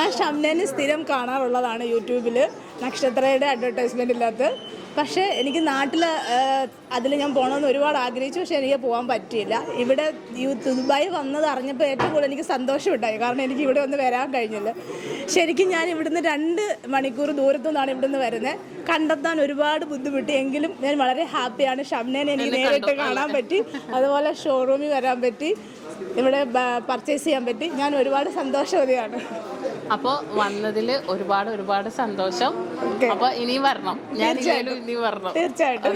ഞാൻ ഷംനേനെ സ്ഥിരം കാണാറുള്ളതാണ് യൂട്യൂബിൽ, നക്ഷത്രയുടെ അഡ്വർടൈസ്മെൻറ്റിനകത്ത്. പക്ഷേ എനിക്ക് നാട്ടിൽ അതിൽ ഞാൻ പോകണമെന്ന് ഒരുപാട് ആഗ്രഹിച്ചു, പക്ഷേ എനിക്ക് പോകാൻ പറ്റിയില്ല. ഇവിടെ ദുബായ് വന്നത് അറിഞ്ഞപ്പോൾ ഏറ്റവും കൂടുതൽ എനിക്ക് സന്തോഷമുണ്ടായി, കാരണം എനിക്ക് ഇവിടെ ഒന്ന് വരാൻ കഴിഞ്ഞില്ല. ശരിക്കും ഞാൻ ഇവിടുന്ന് 2 മണിക്കൂർ ദൂരത്തു നിന്നാണ് ഇവിടുന്ന് വരുന്നത്. കണ്ടെത്താൻ ഒരുപാട് ബുദ്ധിമുട്ടി, എങ്കിലും ഞാൻ വളരെ ഹാപ്പിയാണ്. ഷംനേനെ എനിക്ക് നേരിട്ട് കാണാൻ പറ്റി, അതുപോലെ ഷോറൂമിൽ വരാൻ പറ്റി, ഇവിടെ പർച്ചേസ് ചെയ്യാൻ പറ്റി. ഞാൻ ഒരുപാട് സന്തോഷവതിയാണ്. അപ്പോൾ വന്നതിൽ ഒരുപാട് സന്തോഷം. അപ്പോൾ ഇനി വരണം, ഞാൻ ഇനി വരണം തീർച്ചയായിട്ടും.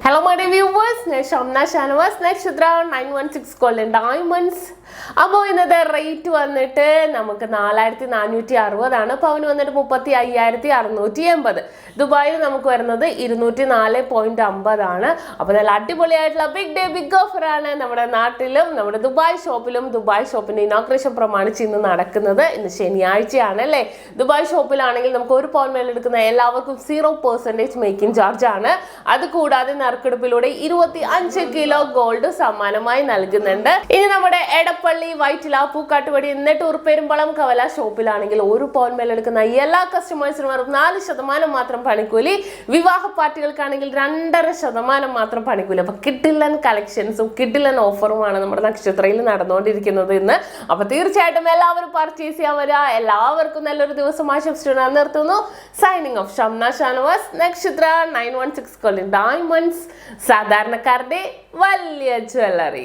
ഹലോ മൈ ഡിയർ വ്യൂവേഴ്സ്, ഞാൻ ഷംന ഷാനവാസ്, നക്ഷത്ര 916 ഗോൾഡൻ ഡയമണ്ട്സ്. അപ്പോൾ ഇന്നത്തെ റേറ്റ് വന്നിട്ട് നമുക്ക് 4460 പവന് വന്നിട്ട് 35,680. ദുബായിൽ നമുക്ക് വരുന്നത് 204.50. അപ്പോൾ നല്ല അടിപൊളിയായിട്ടുള്ള ബിഗ് ഡേ ബിഗ് ഓഫർ ആണ് നമ്മുടെ നാട്ടിലും നമ്മുടെ ദുബായ് ഷോപ്പിലും. ദുബായ് ഷോപ്പിന്റെ ഇനോഗ്രേഷൻ പ്രമാണിച്ച് ഇന്ന് നടക്കുന്നത്. ഇന്ന് ശനിയാഴ്ചയാണ് അല്ലേ. ദുബായ് ഷോപ്പിലാണെങ്കിൽ നമുക്ക് 1 പവൻ മേൽ എടുക്കുന്ന എല്ലാവർക്കും 0% മേക്കിംഗ് ചാർജ് ആണ്. അതുകൂടാതെ നറുക്കെടുപ്പിലൂടെ 25 കിലോ ഗോൾഡ് സമ്മാനമായി നൽകുന്നുണ്ട്. ഇനി നമ്മുടെ എടപ്പള്ളി, വൈറ്റില, പൂക്കാട്ടുപടി, നെട്ടൂർ, പെരുമ്പളം, കവലയ ഷോപ്പിലാണെങ്കിൽ 1 പവൻ മേൽ എടുക്കുന്ന എല്ലാ കസ്റ്റമേഴ്സിനും 4% മാത്രം പണിക്കൂലി. വിവാഹ പാർട്ടികൾക്കാണെങ്കിൽ 2.5% മാത്രം പണിക്കൂലി. അപ്പൊ കിഡിലൻ കളക്ഷൻസും കിഡിലൻ ഓഫറുമാണ് നമ്മുടെ നക്ഷത്രയിൽ നടന്നുകൊണ്ടിരിക്കുന്നത് ഇന്ന്. അപ്പൊ തീർച്ചയായിട്ടും എല്ലാവരും പർച്ചേസ് ചെയ്യാൻ വരിക. എല്ലാവർക്കും നല്ലൊരു ദിവസം ആശംസിച്ചു നിർത്തുന്നു. സൈനിങ് ഓഫ് ഷംന ഷാനവാസ്, നക്ഷത്ര 916 ഗോൾഡൻ ഡയമണ്ട്സ്, സാധാരണക്കാരുടെ വലിയ ജ്വല്ലറി.